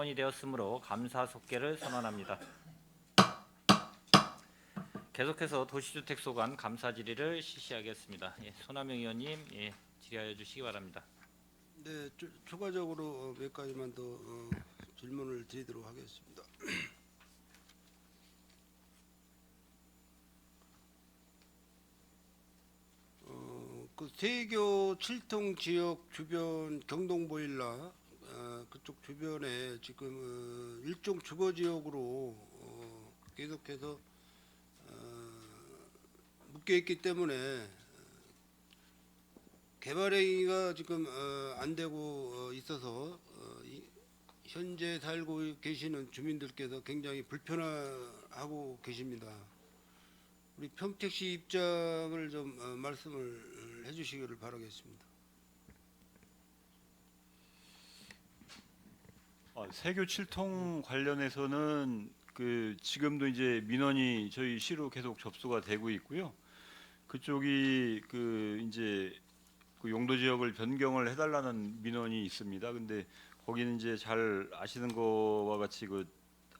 민원이 되었으므로 감사 속계를 선언합니다. 계속해서 도시주택 소관 감사 질의를 실시하겠습니다. 손하명 의원님 질의하여 주시기 바랍니다. 네, 추가적으로 몇 가지만 더 질문을 드리도록 하겠습니다. 그 세교 7통 지역 주변 경동보일러 그쪽 주변에 지금 일종 주거 지역으로 계속해서 묶여 있기 때문에 개발 행위가 지금 안 되고 있어서 현재 살고 계시는 주민들께서 굉장히 불편하고 계십니다. 우리 평택시 입장을 좀 말씀을 해주시기를 바라겠습니다. 세교 7통 관련해서는 지금도 이제 민원이 저희 시로 계속 접수가 되고 있고요. 그쪽이 이제 용도 지역을 변경을 해달라는 민원이 있습니다. 근데 거기는 이제 잘 아시는 거와 같이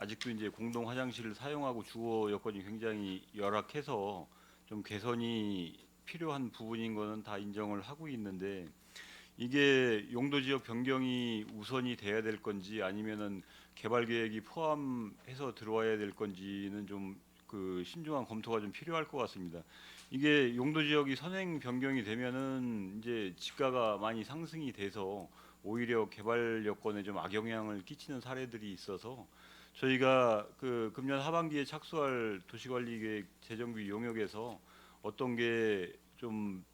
아직도 이제 공동 화장실을 사용하고 주거 여건이 굉장히 열악해서 좀 개선이 필요한 부분인 거는 다 인정을 하고 있는데, 이게 용도 지역 변경이 우선이 돼야 될 건지 아니면은 개발 계획이 포함해서 들어와야 될 건지는 좀 신중한 검토가 좀 필요할 것 같습니다. 이게 용도 지역이 선행 변경이 되면은 이제 집가가 많이 상승이 돼서 오히려 개발 여건에 좀 악영향을 끼치는 사례들이 있어서 저희가 금년 하반기에 착수할 도시관리계획 재정비 용역에서 어떤 게 좀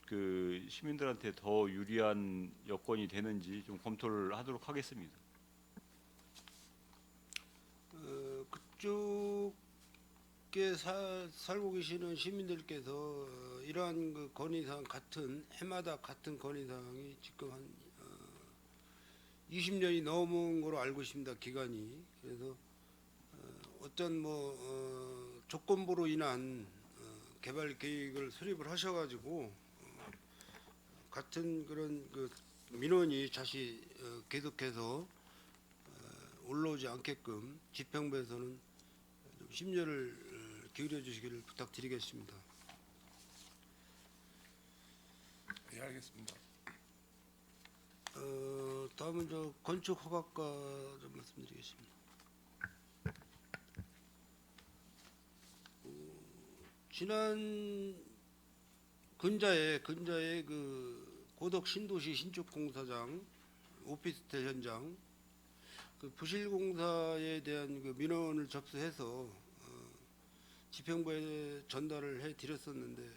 시민들한테 더 유리한 여건이 되는지 좀 검토를 하도록 하겠습니다. 그쪽에 살고 계시는 시민들께서 이러한 건의사항 해마다 같은 건의사항이 지금 한 20년이 넘은 거로 알고 있습니다. 기간이. 그래서 어떤 조건부로 인한 개발 계획을 수립을 하셔가지고 같은 그런 민원이 다시 계속해서 올라오지 않게끔 지평부에서는 좀 심려를 기울여 주시기를 부탁드리겠습니다. 네, 알겠습니다. 다음은 건축 허가과 좀 말씀드리겠습니다. 지난 근자에 고덕 신도시 신축 공사장 오피스텔 현장 부실 공사에 대한 민원을 접수해서 지평부에 전달을 해드렸었는데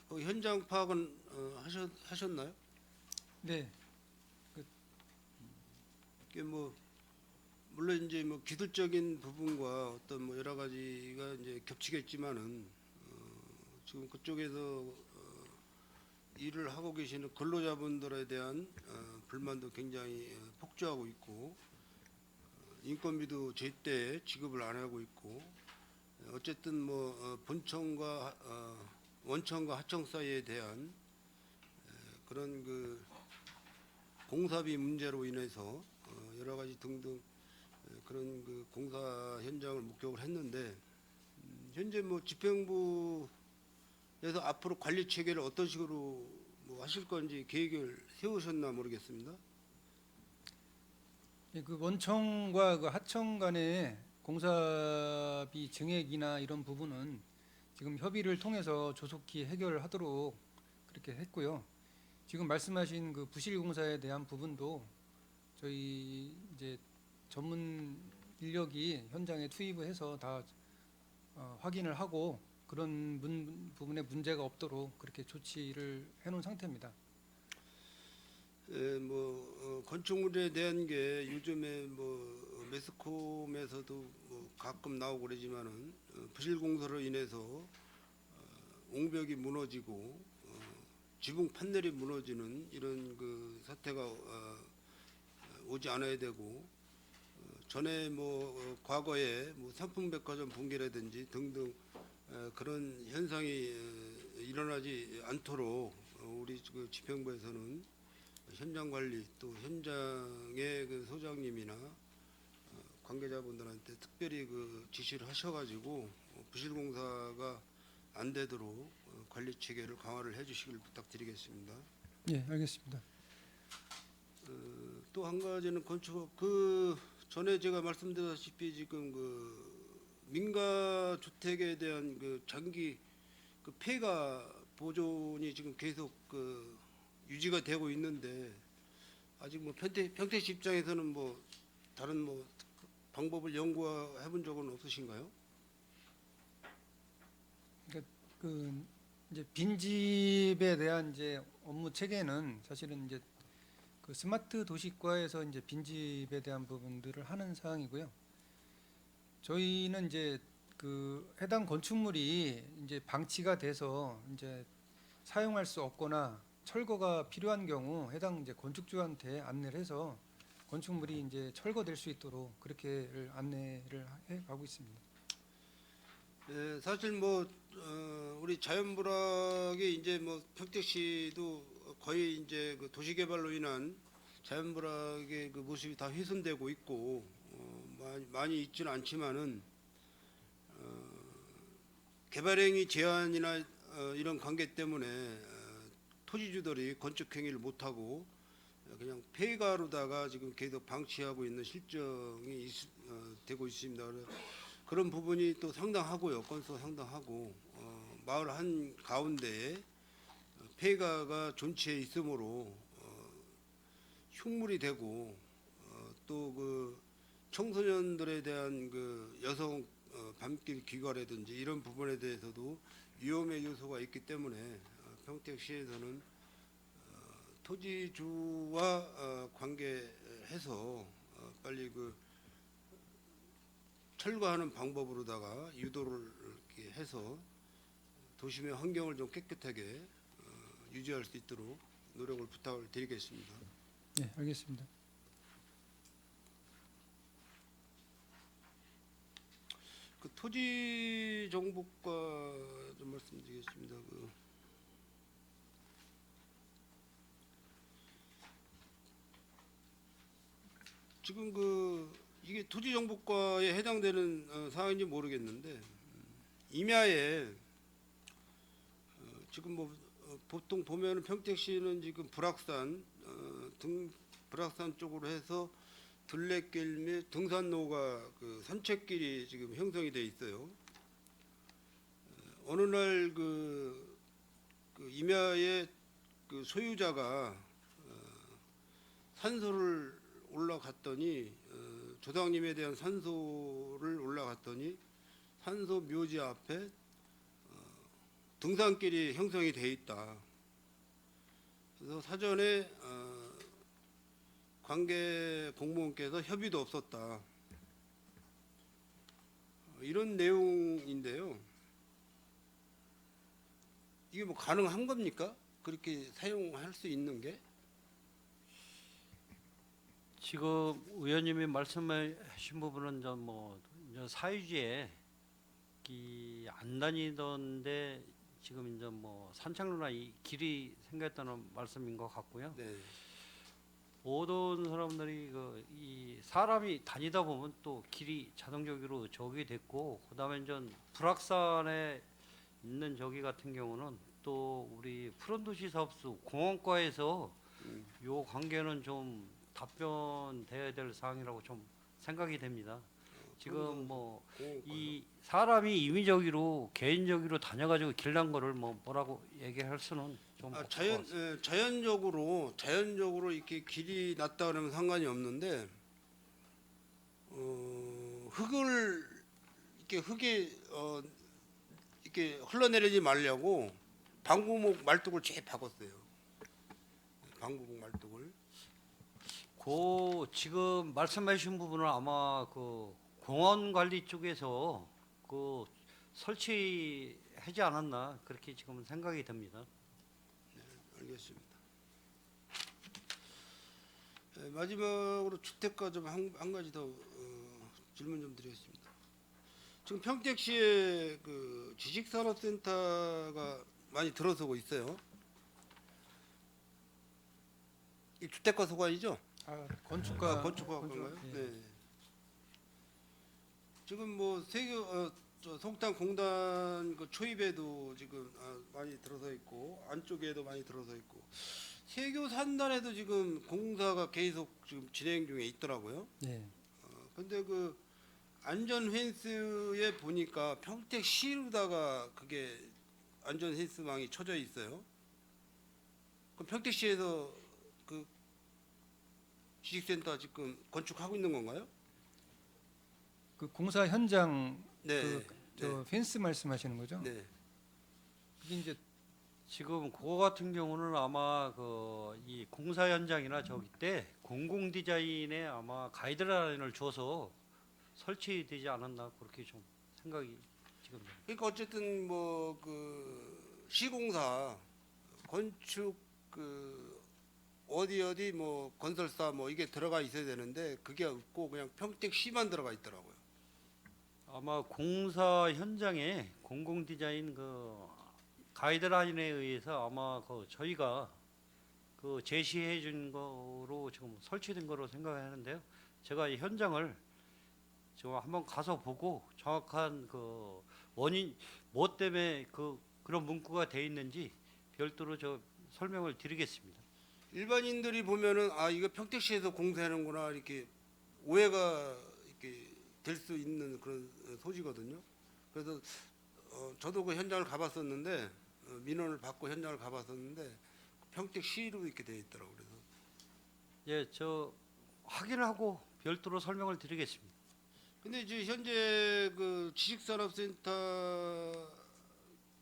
현장 파악은 하셨나요? 네. 이게 물론 이제 기술적인 부분과 어떤 여러 가지가 이제 겹치겠지만은 지금 그쪽에서 일을 하고 계시는 근로자분들에 대한 불만도 굉장히 폭주하고 있고 인건비도 제때 지급을 안 하고 있고 어쨌든 본청과 원청과 하청 사이에 대한 그런 공사비 문제로 인해서 여러 가지 등등 그런 공사 현장을 목격을 했는데 현재 집행부에서 앞으로 관리 체계를 어떤 식으로 하실 건지 계획을 세우셨나 모르겠습니다. 원청과 하청 간의 공사비 증액이나 이런 부분은 지금 협의를 통해서 조속히 해결하도록 그렇게 했고요. 지금 말씀하신 부실 공사에 대한 부분도 저희 이제 전문 인력이 현장에 투입을 해서 다 확인을 하고 그런 부분에 문제가 없도록 그렇게 조치를 해놓은 상태입니다. 건축물에 대한 게 요즘에 매스컴에서도 가끔 나오고 그러지만은 부실 공사로 인해서 옹벽이 무너지고 지붕 판넬이 무너지는 이런 사태가 오지 않아야 되고 전에 과거에 삼풍백화점 붕괴라든지 등등 그런 현상이 일어나지 않도록 우리 지평부에서는 현장 관리 또 현장의 그 소장님이나 관계자분들한테 특별히 그 지시를 하셔가지고 부실공사가 안 되도록 관리 체계를 강화를 해주시길 부탁드리겠습니다. 예, 알겠습니다. 또 한 가지는 건축 그 전에 제가 말씀드렸다시피 지금 그 민가 주택에 대한 그 장기 그 폐가 보존이 지금 계속 그 유지가 되고 있는데 아직 뭐 평택시 입장에서는 뭐 다른 뭐 방법을 연구해 본 적은 없으신가요? 그 이제 빈집에 대한 이제 업무 체계는 사실은 이제 그 스마트 도시과에서 이제 빈집에 대한 부분들을 하는 사항이고요. 저희는 이제 그 해당 건축물이 이제 방치가 돼서 이제 사용할 수 없거나 철거가 필요한 경우 해당 이제 건축주한테 안내를 해서 건축물이 이제 철거될 수 있도록 그렇게를 안내를 해 가고 있습니다. 네, 사실 뭐 우리 자연불악이 이제 뭐 평택시도 거의 이제 그 도시개발로 인한 자연불악의 그 모습이 다 훼손되고 있고 많이 있지는 않지만은 개발행위 제한이나 이런 관계 때문에 토지주들이 건축 행위를 못하고 그냥 폐가로다가 지금 계속 방치하고 있는 실정이 되고 있습니다. 그런 부분이 또 상당하고요. 건수가 상당하고 마을 한 가운데에 폐가가 존치해 있으므로 흉물이 되고 또 그 청소년들에 대한 그 여성 밤길 귀가라든지 이런 부분에 대해서도 위험의 요소가 있기 때문에 평택시에서는 토지주와 관계해서 빨리 그 철거하는 방법으로다가 유도를 이렇게 해서 도심의 환경을 좀 깨끗하게 유지할 수 있도록 노력을 부탁을 드리겠습니다. 네, 알겠습니다. 그 토지정보과 좀 말씀드리겠습니다. 지금 이게 토지정보과에 해당되는 사항인지 모르겠는데 임야에 지금 뭐 보통 보면은 평택시는 지금 불악산 불악산 쪽으로 해서 둘레길 및 등산로가 그 산책길이 지금 형성이 돼 있어요. 어느 날 그 임야의 그 소유자가 산소를 올라갔더니 조상님에 대한 산소를 올라갔더니 산소 묘지 앞에 등산길이 형성이 돼 있다. 그래서 사전에 관계 공무원께서 협의도 없었다. 이런 내용인데요. 이게 뭐 가능한 겁니까? 그렇게 사용할 수 있는 게? 지금 의원님이 말씀하신 부분은 뭐 사유지에 안 다니던데 지금 이제 뭐 산책로나 이 길이 생겼다는 말씀인 것 같고요. 네. 모든 사람들이 이 사람이 다니다 보면 또 길이 자동적으로 저기 됐고, 그다음에 전 불악산에 있는 저기 같은 경우는 또 우리 푸른도시 사업소 공원과에서 요 관계는 좀 답변돼야 될 사항이라고 좀 생각이 됩니다. 지금 뭐 이 사람이 임의적으로 개인적으로 다녀가지고 길난 거를 뭐라고 얘기할 수는 좀 자연적으로 이렇게 길이 났다 그러면 상관이 없는데 흙에 이렇게 흘러내리지 말려고 방부목 말뚝을 쫙 박았어요. 방부목 말뚝을. 지금 말씀하신 부분은 아마 그 공원 관리 쪽에서 그 설치하지 않았나 그렇게 지금 생각이 됩니다. 알겠습니다. 네, 마지막으로 주택가 좀 한 가지 더 질문 좀 드리겠습니다. 지금 평택시에 그 지식산업센터가 많이 들어서고 있어요. 이 주택가 소관이죠? 건축가 건축가인가요? 예. 네. 지금 뭐 저 송탄 공단 그 초입에도 지금 많이 들어서 있고 안쪽에도 많이 들어서 있고 세교 산단에도 지금 공사가 계속 지금 진행 중에 있더라고요. 예. 근데 그 안전 펜스에 보니까 평택 시로다가 그게 안전 펜스망이 쳐져 있어요. 그럼 평택시에서 그 지식센터 지금 건축하고 있는 건가요? 그 공사 현장 네. 저 펜스 말씀하시는 거죠? 네. 그게 이제 지금 그거 같은 경우는 아마 그 이 공사 현장이나 저기 때 공공 디자인에 아마 가이드라인을 줘서 설치되지 않았나 그렇게 좀 생각이 지금 듭니다. 그러니까 어쨌든 뭐 그 시공사 건축 그 어디 뭐 건설사 뭐 이게 들어가 있어야 되는데 그게 없고 그냥 평택시만 들어가 있더라고요. 아마 공사 현장에 공공 디자인 그 가이드라인에 의해서 아마 그 저희가 그 제시해 준 거로 지금 설치된 거로 생각하는데요. 제가 이 현장을 지금 한번 가서 보고 정확한 그 원인 뭐 때문에 그런 문구가 돼 있는지 별도로 저 설명을 드리겠습니다. 일반인들이 보면은 아 이거 평택시에서 공사하는구나 이렇게 오해가 이렇게 될 수 있는 그런 소지거든요. 그래서 저도 그 현장을 가봤었는데 민원을 받고 현장을 가봤었는데 평택시로 이렇게 돼 있더라고요. 그래서 예, 저 확인하고 별도로 설명을 드리겠습니다. 근데 이제 현재 그 지식산업센터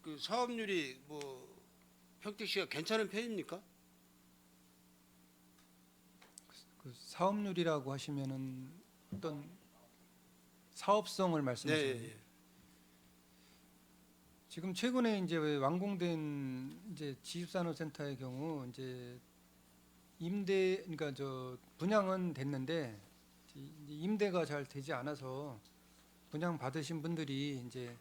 그 사업률이 뭐 평택시가 괜찮은 편입니까? 그 사업률이라고 하시면은 어떤 사업성을 말씀하시는 거예요? 네. 지금 최근에 이제 완공된 이제 지식산업센터의 경우 이제 그러니까 저 분양은 됐는데 이제 임대가 잘 되지 않아서 분양 받으신 분들이 이제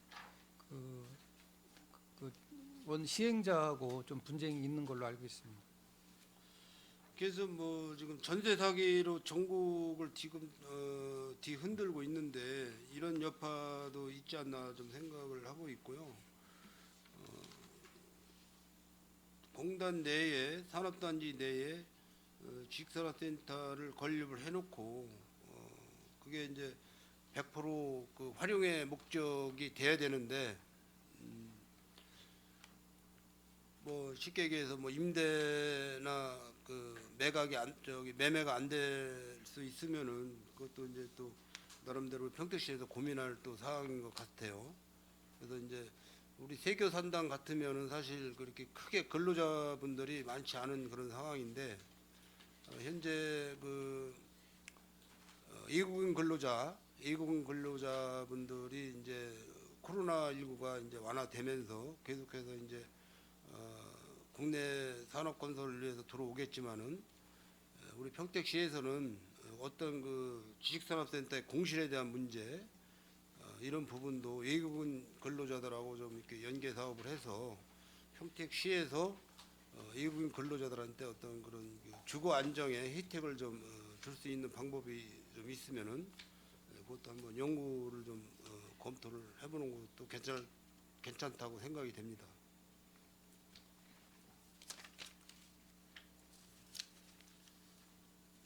원 시행자하고 좀 분쟁이 있는 걸로 알고 있습니다. 그래서 뭐 지금 전세 사기로 전국을 지금 뒤흔들고 있는데 이런 여파도 있지 않나 좀 생각을 하고 있고요. 공단 내에 산업단지 내에 지식산업센터를 건립을 해놓고 그게 이제 100%그 활용의 목적이 돼야 되는데 뭐 쉽게 얘기해서 뭐 임대나 그 매매가 안 될 수 있으면은 그것도 이제 또 나름대로 평택시에서 고민할 또 사항인 것 같아요. 그래서 이제 우리 세교 산당 같으면은 사실 그렇게 크게 근로자분들이 많지 않은 그런 상황인데 현재 그 외국인 근로자분들이 이제 코로나19가 이제 완화되면서 계속해서 이제 국내 산업 건설을 위해서 들어오겠지만은 우리 평택시에서는 어떤 그 지식산업센터의 공실에 대한 문제 이런 부분도 외국인 근로자들하고 좀 이렇게 연계 사업을 해서 평택시에서 외국인 근로자들한테 어떤 그런 주거 안정의 혜택을 좀 줄 수 있는 방법이 좀 있으면은 그것도 한번 연구를 좀 검토를 해보는 것도 괜찮다고 생각이 됩니다.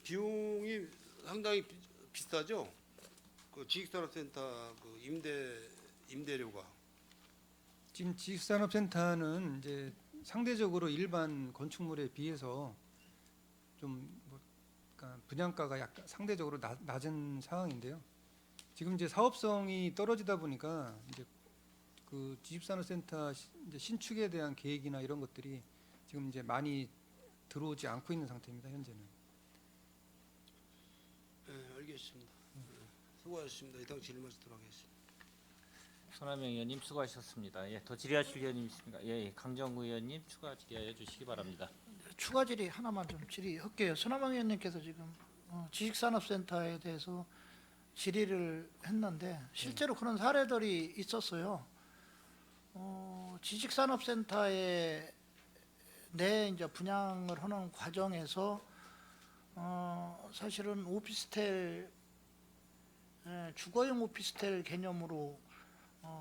비용이 상당히 비싸죠? 그 지식산업센터 그 임대료가. 지금 지식산업센터는 이제 상대적으로 일반 건축물에 비해서 좀뭐 그러니까 분양가가 약간 상대적으로 낮은 상황인데요. 지금 이제 사업성이 떨어지다 보니까 이제 그 지식산업센터 이제 신축에 대한 계획이나 이런 것들이 지금 이제 많이 들어오지 않고 있는 상태입니다. 현재는. 네, 알겠습니다. 수고하셨습니다. 이상 질문하도록 하겠습니다. 손하명 의원님 수고하셨습니다. 예, 더 질의하실 의원님 있습니까? 예, 강정구 의원님 추가 질의하여 주시기 바랍니다. 추가 질의 하나만 좀 질의할게요. 손하명 의원님께서 지금 지식산업센터에 대해서 질의를 했는데 실제로 그런 사례들이 있었어요. 지식산업센터에 내 이제 분양을 하는 과정에서 사실은 오피스텔 주거용 오피스텔 개념으로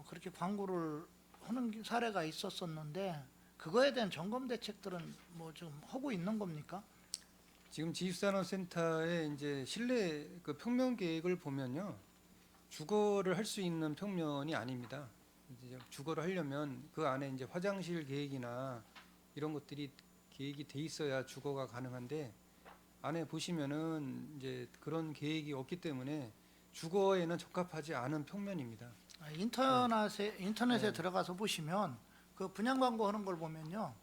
그렇게 광고를 하는 사례가 있었었는데 그거에 대한 점검 대책들은 뭐 좀 하고 있는 겁니까? 지금 지식산업센터의 이제 실내 그 평면 계획을 보면요, 주거를 할 수 있는 평면이 아닙니다. 이제 주거를 하려면 그 안에 이제 화장실 계획이나 이런 것들이 계획이 돼 있어야 주거가 가능한데 안에 보시면은 이제 그런 계획이 없기 때문에 주거에는 적합하지 않은 평면입니다. 인터넷에 네. 들어가서 보시면 그 분양 광고 하는 걸 보면요,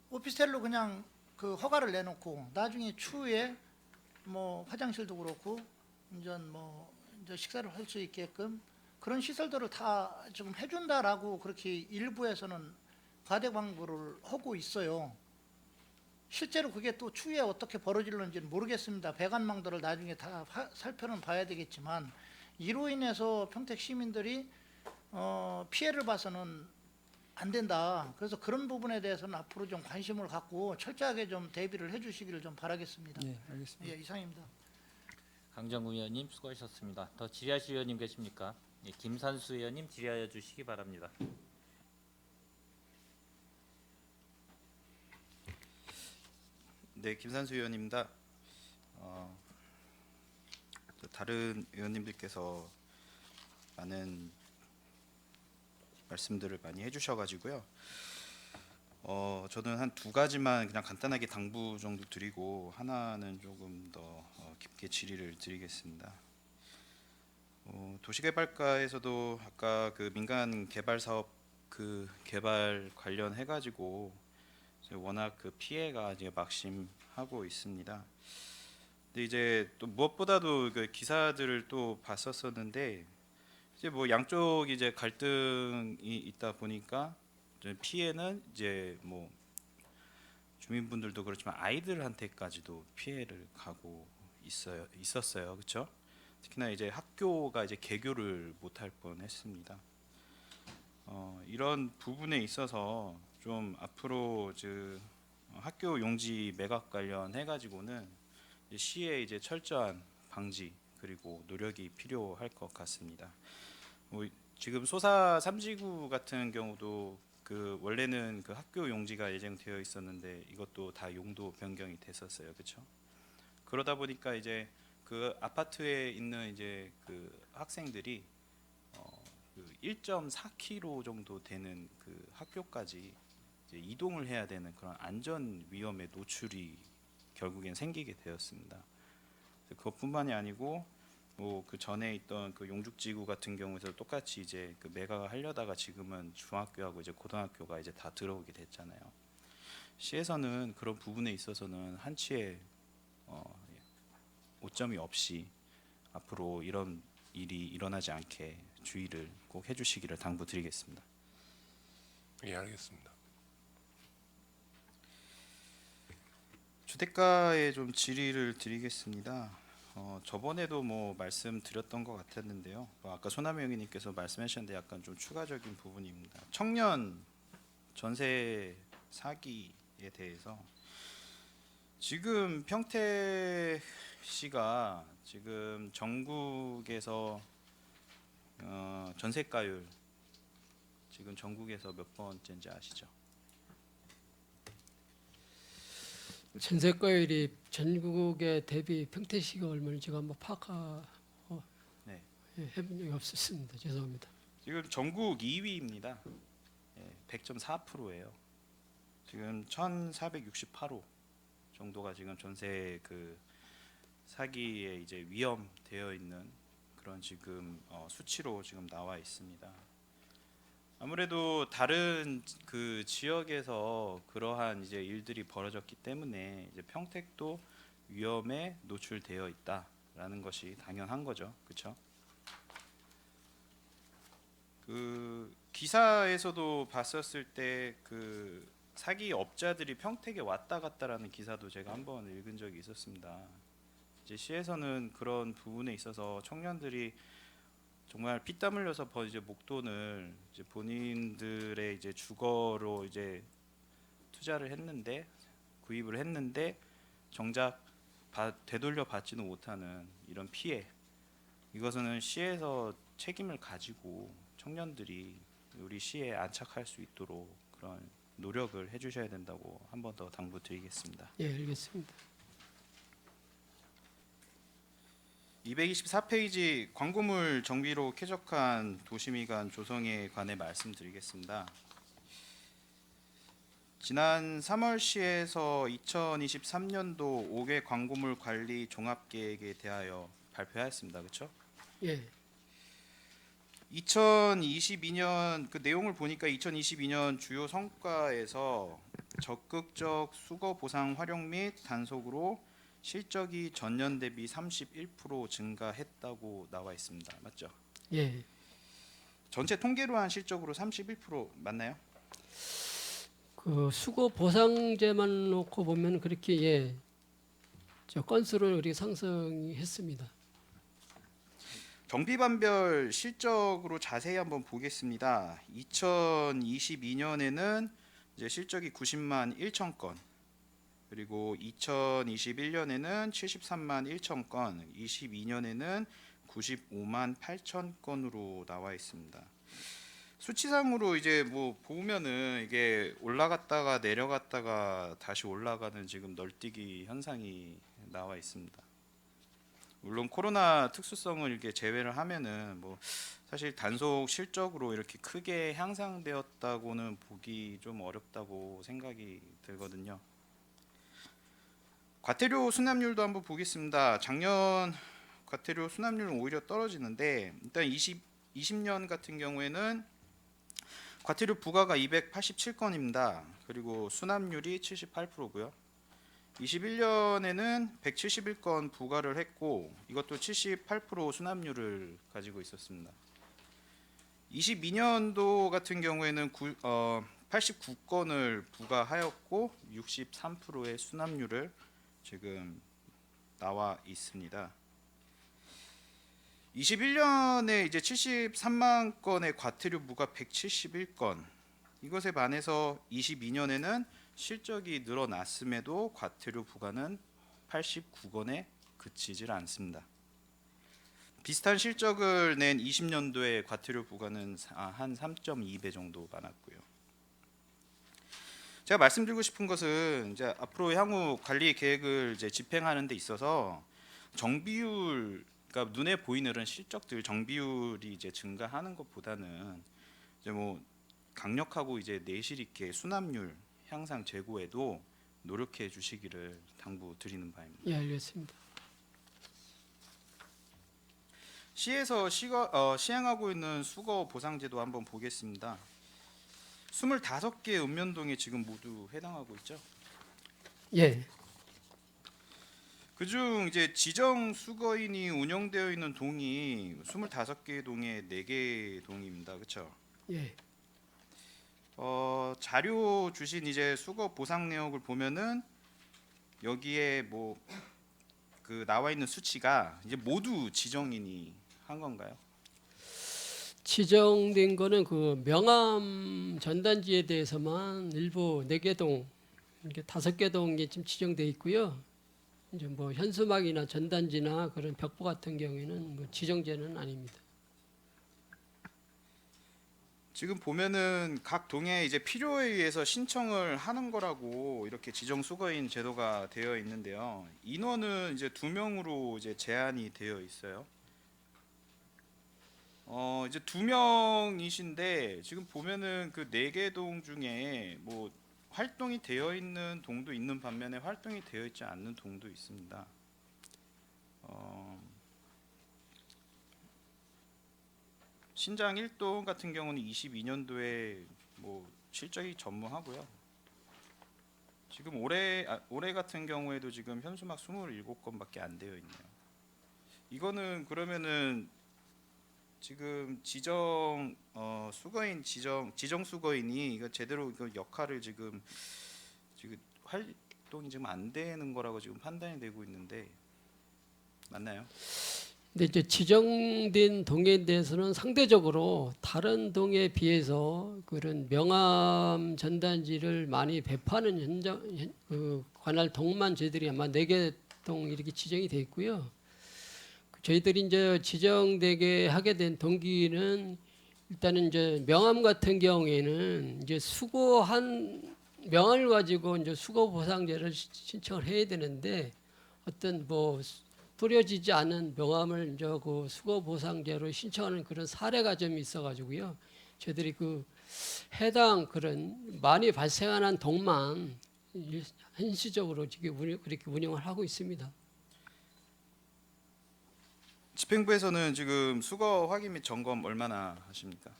오피스텔로 그냥 그 허가를 내놓고 나중에 추후에 뭐 화장실도 그렇고 이제 식사를 할 수 있게끔 그런 시설들을 다 좀 해준다라고 그렇게 일부에서는 과대 광고를 하고 있어요. 실제로 그게 또 추후에 어떻게 벌어질는지는 모르겠습니다. 배관망들을 나중에 다 살펴는 봐야 되겠지만 이로 인해서 평택 시민들이 피해를 봐서는 안 된다. 그래서 그런 부분에 대해서는 앞으로 좀 관심을 갖고 철저하게 좀 대비를 해주시기를 좀 바라겠습니다. 예, 알겠습니다. 예, 이상입니다. 강정구 의원님 수고하셨습니다. 더 질의하실 의원님 계십니까? 예, 김산수 의원님 질의하여 주시기 바랍니다. 네, 김산수 의원입니다. 다른 의원님들께서 많은 말씀들을 많이 해주셔가지고요. 저는 한 두 가지만 그냥 간단하게 당부 정도 드리고 하나는 조금 더 깊게 질의를 드리겠습니다. 도시개발과에서도 아까 그 민간 개발 사업 그 개발 관련해가지고 워낙 그 피해가 이제 막심하고 있습니다. 근데 이제 또 무엇보다도 그 기사들을 또 봤었었는데 이제 뭐 양쪽 이제 갈등이 있다 보니까 피해는 이제 뭐 주민분들도 그렇지만 아이들한테까지도 피해를 가고 있었어요, 그렇죠? 특히나 이제 학교가 이제 개교를 못할 뻔했습니다. 이런 부분에 있어서 좀 앞으로 학교 용지 매각 관련해 가지고는 시의 이제 철저한 방지 그리고 노력이 필요할 것 같습니다. 지금 소사 3지구 같은 경우도 그 원래는 그 학교 용지가 예정되어 있었는데 이것도 다 용도 변경이 됐었어요, 그렇죠? 그러다 보니까 이제 그 아파트에 있는 이제 그 학생들이 그 1.4km 정도 되는 그 학교까지 이제 이동을 해야 되는 그런 안전 위험에 노출이 결국엔 생기게 되었습니다. 그것뿐만이 아니고 뭐 그 전에 있던 그 용죽지구 같은 경우에서 똑같이 이제 그 매각을 하려다가 지금은 중학교하고 이제 고등학교가 이제 다 들어오게 됐잖아요. 시에서는 그런 부분에 있어서는 한치의 오점이 없이 앞으로 이런 일이 일어나지 않게 주의를 꼭 해주시기를 당부드리겠습니다. 예, 알겠습니다. 주택가에 좀 질의를 드리겠습니다. 저번에도 뭐 말씀드렸던 것 같았는데요. 아까 소남희 의원님께서 말씀하셨는데 약간 좀 추가적인 부분입니다. 청년 전세 사기에 대해서 지금 평택시가 지금 전국에서 전세가율 지금 전국에서 몇 번째인지 아시죠? 전세가율이 전국에 대비 평택시가 얼마나 제가 한번 네. 해본 적이 없었습니다. 죄송합니다. 지금 전국 2위입니다. 100.4%예요. 지금 1,468호 정도가 지금 전세 그 사기에 이제 위험되어 있는 그런 지금 수치로 지금 나와 있습니다. 아무래도 다른 그 지역에서 그러한 이제 일들이 벌어졌기 때문에 이제 평택도 위험에 노출되어 있다라는 것이 당연한 거죠, 그렇죠? 그 기사에서도 봤었을 때 그 사기 업자들이 평택에 왔다 갔다라는 기사도 제가 한번 읽은 적이 있었습니다. 이제 시에서는 그런 부분에 있어서 청년들이 정말 피땀 흘려서 이제 목돈을 이제 본인들의 이제 주거로 이제 투자를 했는데 구입을 했는데 정작 되돌려 받지도 못하는 이런 피해, 이것은 시에서 책임을 가지고 청년들이 우리 시에 안착할 수 있도록 그런 노력을 해주셔야 된다고 한 번 더 당부드리겠습니다. 예, 알겠습니다. 224페이지 광고물 정비로 쾌적한 도시미관 조성에 관해 말씀드리겠습니다. 지난 3월 시에서 2023년도 5개 광고물 관리 종합계획에 대하여 발표하였습니다. 그렇죠? 예, 2022년 그 내용을 보니까 2022년 주요 성과에서 적극적 수거 보상 활용 및 단속으로 실적이 전년 대비 31% 증가했다고 나와 있습니다. 맞죠? 예. 전체 통계로 한 실적으로 31% 맞나요? 그 수거 보상제만 놓고 보면 그렇게 예, 저 건수를 우리 상승했습니다. 정비반별 실적으로 자세히 한번 보겠습니다. 2022년에는 이제 실적이 90만 1천 건, 그리고 2021년에는 73만 1천 건, 22년에는 95만 8천 건으로 나와 있습니다. 수치상으로 이제 뭐 보면은 이게 올라갔다가 내려갔다가 다시 올라가는 지금 널뛰기 현상이 나와 있습니다. 물론 코로나 특수성을 이렇게 제외를 하면은 뭐 사실 단속 실적으로 이렇게 크게 향상되었다고는 보기 좀 어렵다고 생각이 들거든요. 과태료 수납률도 한번 보겠습니다. 작년 과태료 수납률은 오히려 떨어지는데 일단 20년 같은 경우에는 과태료 부과가 287건입니다. 그리고 수납률이 78%고요. 21년에는 171건 부과를 했고 이것도 78% 수납률을 가지고 있었습니다. 22년도 같은 경우에는 89건을 부과하였고 63%의 수납률을 지금 나와 있습니다. 21년에 이제 73만 건의 과태료 부과 171건, 이것에 반해서 22년에는 실적이 늘어났음에도 과태료 부과는 89건에 그치질 않습니다. 비슷한 실적을 낸 20년도에 과태료 부과는 한 3.2배 정도 많았고요. 제가 말씀드리고 싶은 것은 이제 앞으로 향후 관리 계획을 이제 집행하는 데 있어서 정비율, 그러니까 눈에 보이는 이런 실적들 정비율이 이제 증가하는 것보다는 이제 뭐 강력하고 이제 내실 있게 수납률 향상 제고에도 노력해 주시기를 당부드리는 바입니다. 예, 알겠습니다. 시에서 시행하고 있는 수거 보상제도 한번 보겠습니다. 25개 읍면동에 지금 모두 해당하고 있죠. 예, 그중 이제 지정 수거인이 운영되어 있는 동이 25개 동에 4개 동입니다. 그렇죠? 예, 자료 주신 이제 수거 보상 내역을 보면은 여기에 뭐 그 나와 있는 수치가 이제 모두 지정인이 한 건가요? 지정된 거는 그 명암 전단지에 대해서만 일부 4개 동, 이렇게 5개 동이 지금 지정돼 있고요. 이제 뭐 현수막이나 전단지나 그런 벽보 같은 경우에는 뭐 지정제는 아닙니다. 지금 보면은 각 동에 이제 필요에 의해서 신청을 하는 거라고 이렇게 지정 수거인 제도가 되어 있는데요. 인원은 이제 2명으로 이제 제한이 되어 있어요. 이제 2명이신데 지금 보면은 그 4개 동 중에 뭐 활동이 되어 있는 동도 있는 반면에 활동이 되어 있지 않는 동도 있습니다. 신장 1동 같은 경우는 22년도에 뭐 실적이 전무하고요. 지금 올해 같은 경우에도 지금 현수막 27건밖에 안 되어 있네요. 이거는 그러면은 지금 지정 수거인 지정 수거인이 이거 제대로 이거 역할을 지금 활동이 지금 안 되는 거라고 지금 판단이 되고 있는데 맞나요? 근데 이제 지정된 동에 대해서는 상대적으로 다른 동에 비해서 그런 명함 전단지를 많이 배포하는 관할 동만 저희들이 아마 4개 동 이렇게 지정이 돼 있고요. 저희들이 이제 지정되게 하게 된 동기는 일단은 이제 명함 같은 경우에는 이제 수거한 명함을 가지고 이제 수거 보상제를 신청을 해야 되는데 어떤 뭐 뿌려지지 않은 명함을 이제 그 수거 보상제로 신청하는 그런 사례가 좀 있어가지고요. 저희들이 그 해당 그런 많이 발생하는 동만 한시적으로 지금 그렇게 운영을 하고 있습니다. 집행부에서는 지금 수거 확인 및 점검 얼마나 하십니까?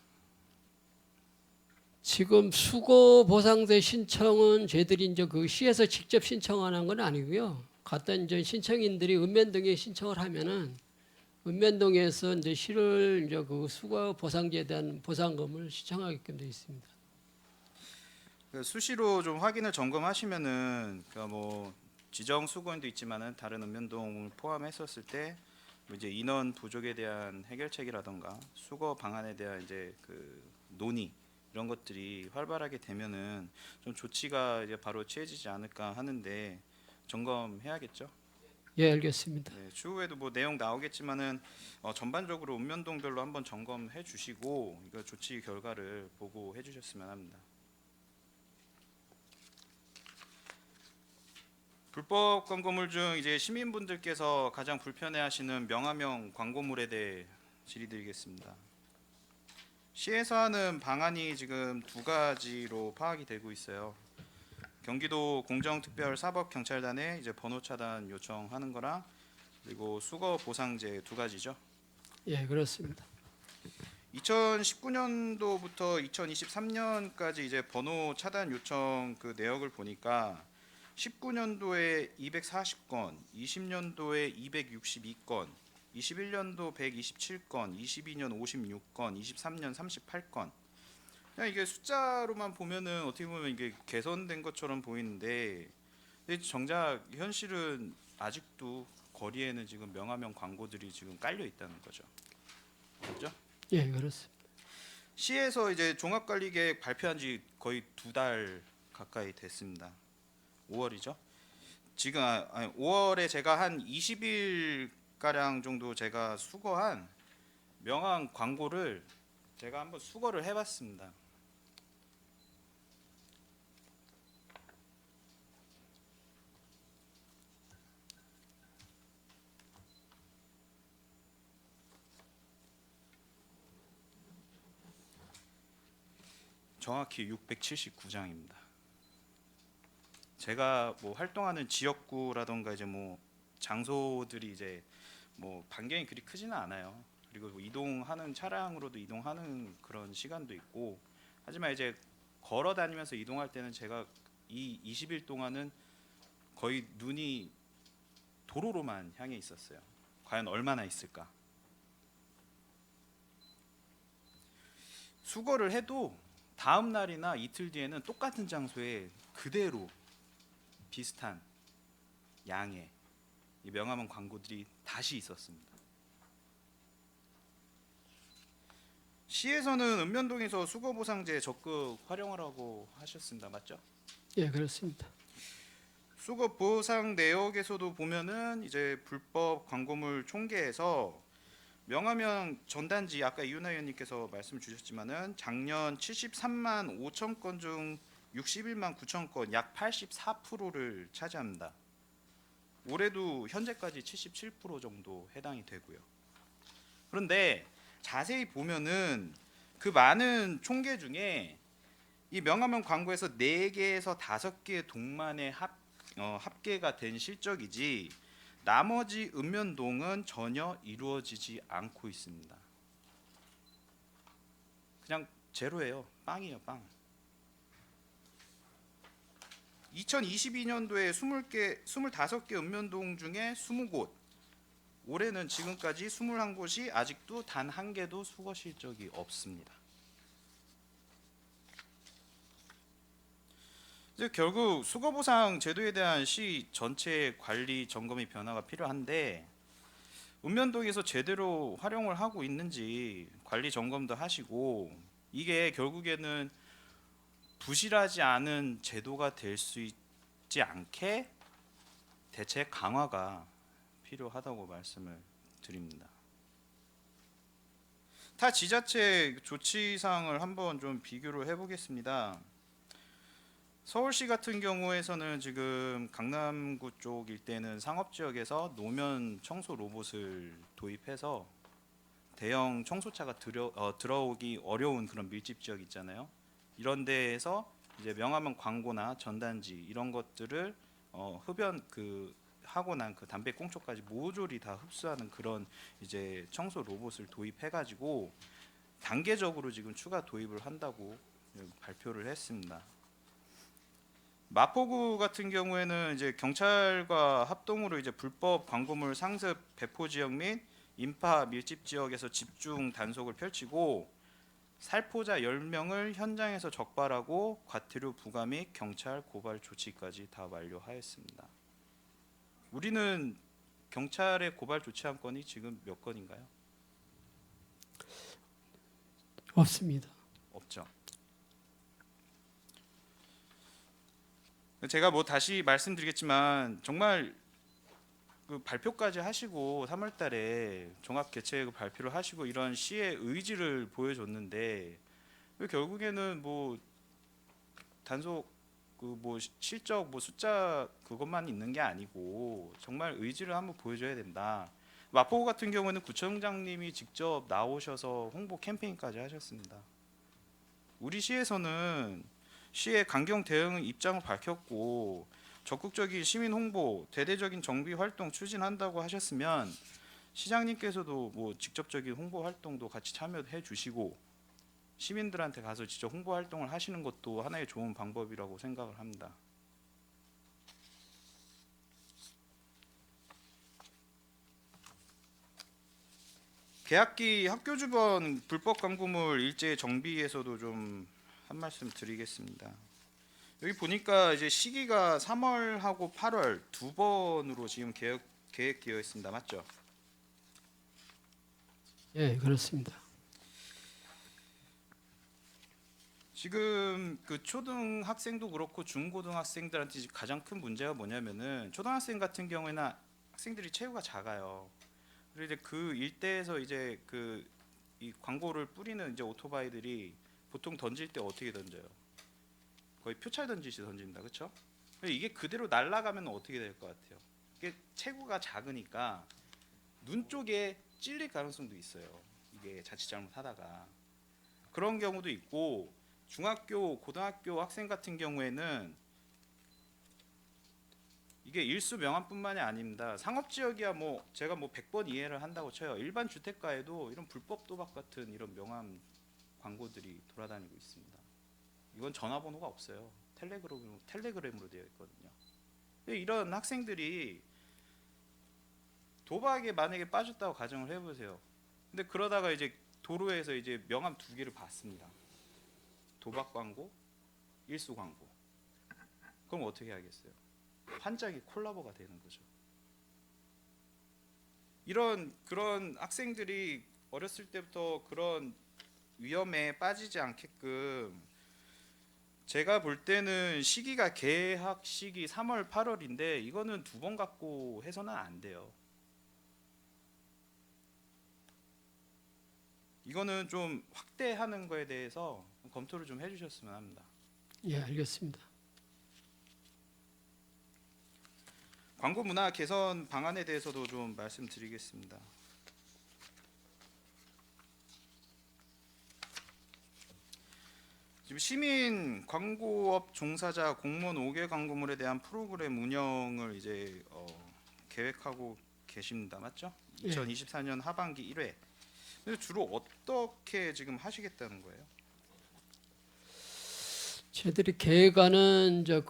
지금 수거 보상제 신청은 저희들이 이제 그 시에서 직접 신청하는 건 아니고요. 같은 이제 신청인들이 읍면동에 신청을 하면은 읍면동에서 이제 시를 이제 그 수거 보상제에 대한 보상금을 신청하게끔 되어 있습니다. 수시로 좀 확인을 점검하시면은 그러니까 뭐 지정 수거인도 있지만은 다른 읍면동을 포함했었을 때 뭐 이제 인원 부족에 대한 해결책이라던가 수거 방안에 대한 이제 그 논의 이런 것들이 활발하게 되면은 좀 조치가 이제 바로 취해지지 않을까 하는데 점검해야겠죠. 예, 알겠습니다. 네, 추후에도 뭐 내용 나오겠지만은 전반적으로 읍면동별로 한번 점검해 주시고 이거 조치 결과를 보고해 주셨으면 합니다. 불법 광고물 중 이제 시민분들께서 가장 불편해하시는 명함형 광고물에 대해 질의드리겠습니다. 시에서 하는 방안이 지금 2가지로 파악이 되고 있어요. 경기도 공정특별사법경찰단에 이제 번호 차단 요청하는 거랑 그리고 수거 보상제 2가지죠. 예, 그렇습니다. 2019년도부터 2023년까지 이제 번호 차단 요청 그 내역을 보니까 19년도에 240건, 20년도에 262건, 21년도 127건, 22년 56건, 23년 38건. 그냥 이게 숫자로만 보면은 어떻게 보면 이게 개선된 것처럼 보이는데 근데 정작 현실은 아직도 거리에는 지금 명함형 광고들이 지금 깔려 있다는 거죠. 그렇죠? 예, 그렇습니다. 시에서 이제 종합관리계획 발표한 지 거의 2달 가까이 됐습니다. 5월이죠. 지금 5월에 제가 한 20일 가량 정도 제가 수거한 명함 광고를 제가 한번 수거를 해봤습니다. 정확히 679장입니다. 제가 뭐 활동하는 지역구라던가 이제 뭐 장소들이 이제 뭐 반경이 그리 크지는 않아요. 그리고 뭐 이동하는 차량으로도 이동하는 그런 시간도 있고 하지만 이제 걸어 다니면서 이동할 때는 제가 이 20일 동안은 거의 눈이 도로로만 향해 있었어요. 과연 얼마나 있을까? 수거를 해도 다음 날이나 이틀 뒤에는 똑같은 장소에 그대로 비슷한 양의 이 명함형 광고들이 다시 있었습니다. 시에서는 읍면동에서 수거보상제 적극 활용하라고 하셨습니다. 맞죠? 예, 그렇습니다. 수거보상 내역에서도 보면은 이제 불법 광고물 총계에서 명함형 전단지 아까 이윤아 의원님께서 말씀 주셨지만은 작년 73만 5천 건 중 61만 9천 건 약 84%를 차지합니다. 올해도 현재까지 77% 정도 해당이 되고요. 그런데 자세히 보면은 그 많은 총계 중에 이 명함형 광고에서 4개에서 5개의 동만의 합계가 된 실적이지 나머지 읍면동은 전혀 이루어지지 않고 있습니다. 그냥 제로예요. 빵이에요, 빵. 2022년도에 25개 읍면동 중에 20곳, 올해는 지금까지 21곳이 아직도 단 1개도 수거 실적이 없습니다. 이제 결국 수거보상 제도에 대한 시 전체 관리 점검이 변화가 필요한데 읍면동에서 제대로 활용을 하고 있는지 관리 점검도 하시고 이게 결국에는 부실하지 않은 제도가 될 수 있지 않게 대책 강화가 필요하다고 말씀을 드립니다. 타 지자체 조치 사항을 한번 좀 비교를 해보겠습니다. 서울시 같은 경우에서는 지금 강남구 쪽 일대는 상업지역에서 노면 청소 로봇을 도입해서 대형 청소차가 들어오기 어려운 그런 밀집 지역 있잖아요. 이런 데에서 이제 명함은 광고나 전단지 이런 것들을 흡연 하고 난 그 담배 꽁초까지 모조리 다 흡수하는 그런 이제 청소 로봇을 도입해가지고 단계적으로 지금 추가 도입을 한다고 발표를 했습니다. 마포구 같은 경우에는 이제 경찰과 합동으로 이제 불법 광고물 상습 배포 지역 및 인파 밀집 지역에서 집중 단속을 펼치고 살포자 10명을 현장에서 적발하고 과태료 부과 및 경찰 고발 조치까지 다 완료하였습니다. 우리는 경찰의 고발 조치한 건이 지금 몇 건인가요? 없습니다. 없죠. 제가 뭐 다시 말씀드리겠지만 정말 그 발표까지 하시고 3월달에 종합 개최 발표를 하시고 이런 시의 의지를 보여줬는데 왜 결국에는 뭐 단속 뭐 실적 뭐 숫자 그것만 있는 게 아니고 정말 의지를 한번 보여줘야 된다. 마포구 같은 경우는 구청장님이 직접 나오셔서 홍보 캠페인까지 하셨습니다. 우리 시에서는 시의 강경 대응 입장을 밝혔고 적극적인 시민 홍보, 대대적인 정비 활동 추진한다고 하셨으면 시장님께서도 뭐 직접적인 홍보 활동도 같이 참여해 주시고 시민들한테 가서 직접 홍보 활동을 하시는 것도 하나의 좋은 방법이라고 생각을 합니다. 개학기 학교 주변 불법 광고물 일제 정비에서도 좀 한 말씀 드리겠습니다. 여기 보니까 이제 시기가 3월하고 8월 두 번으로 지금 계획되어 있습니다. 맞죠? 예, 그렇습니다. 지금 그 초등학생도 그렇고 중고등학생들한테 가장 큰 문제가 뭐냐면은 초등학생 같은 경우에는 학생들이 체구가 작아요. 그리고 이제 그 일대에서 이제 이 광고를 뿌리는 이제 오토바이들이 보통 던질 때 어떻게 던져요? 거의 표찰 던지듯이 던집니다. 그렇죠? 이게 그대로 날아가면 어떻게 될 것 같아요? 이게 체구가 작으니까 눈 쪽에 찔릴 가능성도 있어요. 이게 자칫 잘못하다가 그런 경우도 있고 중학교, 고등학교 학생 같은 경우에는 이게 일수 명함뿐만이 아닙니다. 상업지역이야 뭐 제가 뭐 100번 이해를 한다고 쳐요. 일반 주택가에도 이런 불법 도박 같은 이런 명함 광고들이 돌아다니고 있습니다. 이건 전화번호가 없어요. 텔레그램으로 되어 있거든요. 이런 학생들이 도박에 만약에 빠졌다고 가정을 해보세요. 근데 그러다가 이제 도로에서 이제 명함 2개를 받습니다. 도박 광고, 일수 광고. 그럼 어떻게 하겠어요? 환장이 콜라보가 되는 거죠. 그런 학생들이 어렸을 때부터 그런 위험에 빠지지 않게끔 제가 볼 때는 시기가 개학 시기 3월, 8월인데 이거는 2번 갖고 해서는 안 돼요. 이거는 좀 확대하는 거에 대해서 검토를 좀 해주셨으면 합니다. 예, 알겠습니다. 광고 문화 개선 방안에 대해서도 좀 말씀드리겠습니다. 지금 시민 광고업 종사자 공무원 5개 광고물에 대한 프로그램 운영을 이제 계획하고 계십니다. 맞죠? 예. 2024년 하반기 1회. 근데 주로 어떻게 지금 하시겠다는 거예요? 저희들이 계획안은 이제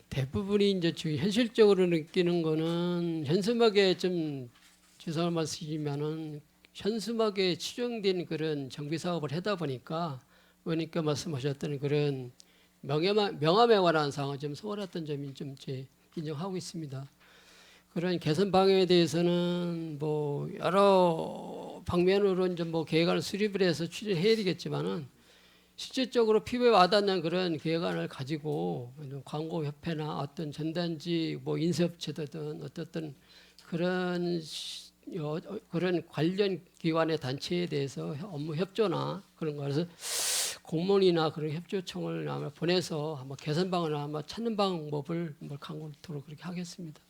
대부분이 이제 지금 현실적으로 느끼는 거는 현수막에 좀 죄송한 말씀이지만은 현수막에 치중된 그런 정비 사업을 하다 보니까 의원님께 말씀하셨던 그런 명함에 관한 사항을 좀 소홀했던 점이 좀 인정하고 있습니다. 그런 개선 방향에 대해서는 뭐 여러 방면으로 이제 뭐 계획안을 수립을 해서 추진해야 되겠지만은 실질적으로 피부에 와닿는 그런 계획안을 가지고 광고협회나 어떤 전단지 뭐 인쇄업체든 어떻든 그런 그런 관련 기관의 단체에 대해서 업무 협조나 그런 거에서 공무원이나 그런 협조청을 아마 보내서 한번 개선 방안을 아마 찾는 방법을 뭐 강구토록 그렇게 하겠습니다.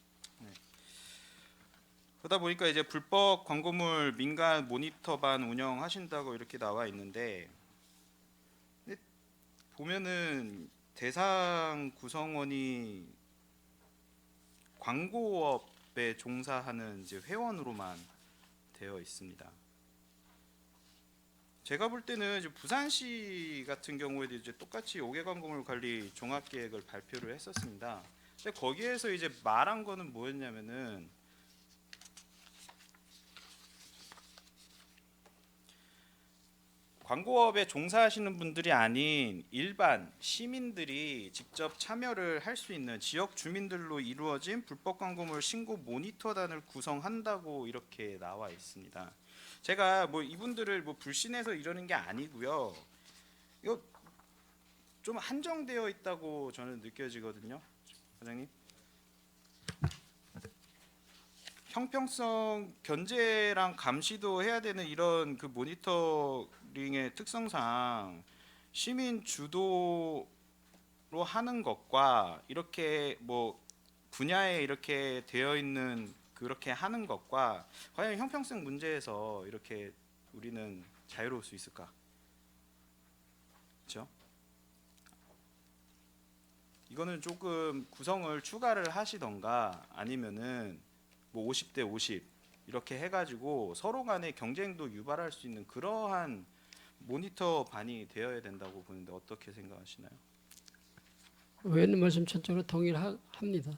그러다 보니까 이제 불법 광고물 민간 모니터반 운영하신다고 이렇게 나와 있는데, 근데 보면은 대상 구성원이 광고업에 종사하는 이제 회원으로만 되어 있습니다. 제가 볼 때는 이제 부산시 같은 경우에도 이제 똑같이 5개 광고물 관리 종합 계획을 발표를 했었습니다. 근데 거기에서 이제 말한 거는 뭐였냐면은 광고업에 종사하시는 분들이 아닌 일반 시민들이 직접 참여를 할 수 있는 지역 주민들로 이루어진 불법 광고물 신고 모니터단을 구성한다고 이렇게 나와 있습니다. 제가 뭐 이분들을 뭐 불신해서 이러는 게 아니고요. 이거 좀 한정되어 있다고 저는 느껴지거든요, 과장님. 형평성 견제랑 감시도 해야 되는 이런 그 모니터링의 특성상 시민 주도로 하는 것과 이렇게 뭐 분야에 이렇게 되어 있는 그렇게 하는 것과 과연 형평성 문제에서 이렇게 우리는 자유로울 수 있을까? 그렇죠? 이거는 조금 구성을 추가를 하시던가 아니면은 뭐 50대 50 이렇게 해가지고 서로 간의 경쟁도 유발할 수 있는 그러한 모니터 반이 되어야 된다고 보는데 어떻게 생각하시나요? 의원님 말씀 전적으로 동의합니다.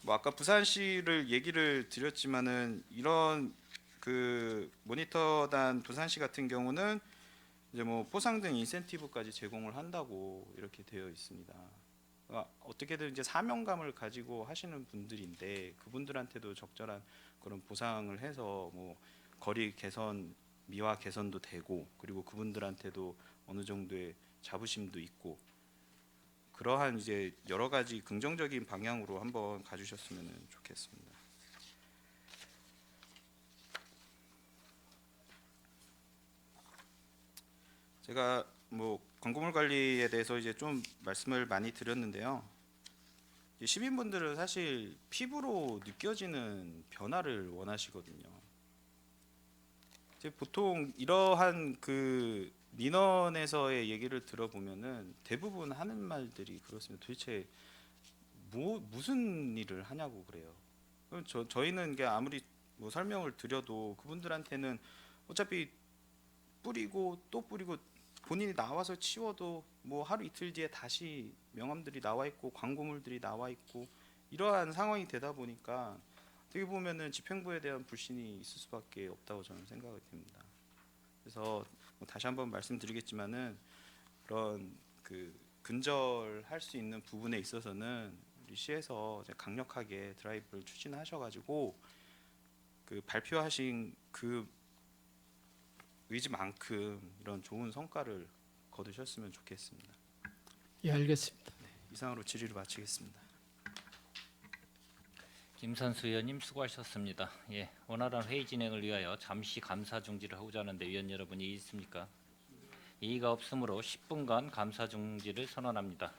뭐 아까 부산시를 얘기를 드렸지만은 이런 그 모니터단 부산시 같은 경우는 이제 뭐 포상 등 인센티브까지 제공을 한다고 이렇게 되어 있습니다. 어떻게든 이제 사명감을 가지고 하시는 분들인데 그분들한테도 적절한 그런 보상을 해서 뭐 거리 개선, 미화 개선도 되고 그리고 그분들한테도 어느 정도의 자부심도 있고 그러한 이제 여러 가지 긍정적인 방향으로 한번 가주셨으면 좋겠습니다. 제가 뭐 광고물 관리에 대해서 이제 좀 말씀을 많이 드렸는데요. 이제 시민분들은 사실 피부로 느껴지는 변화를 원하시거든요. 이제 보통 이러한 그 민원에서의 얘기를 들어보면은 대부분 하는 말들이 그렇습니다. 도대체 무슨 일을 하냐고 그래요. 저희는 이게 아무리 뭐 설명을 드려도 그분들한테는 어차피 뿌리고 또 뿌리고 본인이 나와서 치워도 뭐 하루 이틀 뒤에 다시 명함들이 나와 있고 광고물들이 나와 있고 이러한 상황이 되다 보니까 어떻게 보면은 집행부에 대한 불신이 있을 수밖에 없다고 저는 생각이 듭니다. 그래서 뭐 다시 한번 말씀드리겠지만은 그런 그 근절할 수 있는 부분에 있어서는 우리 시에서 이제 강력하게 드라이브를 추진하셔가지고 그 발표하신 그 의지만큼 이런 좋은 성과를 거두셨으면 좋겠습니다. 예, 알겠습니다. 이상으로 질의를 마치겠습니다. 김선수 의원님 수고하셨습니다. 예, 원활한 회의 진행을 위하여 잠시 감사 중지를 하고자 하는데 위원 여러분 이의 있습니까? 이의가 없으므로 10분간 감사 중지를 선언합니다.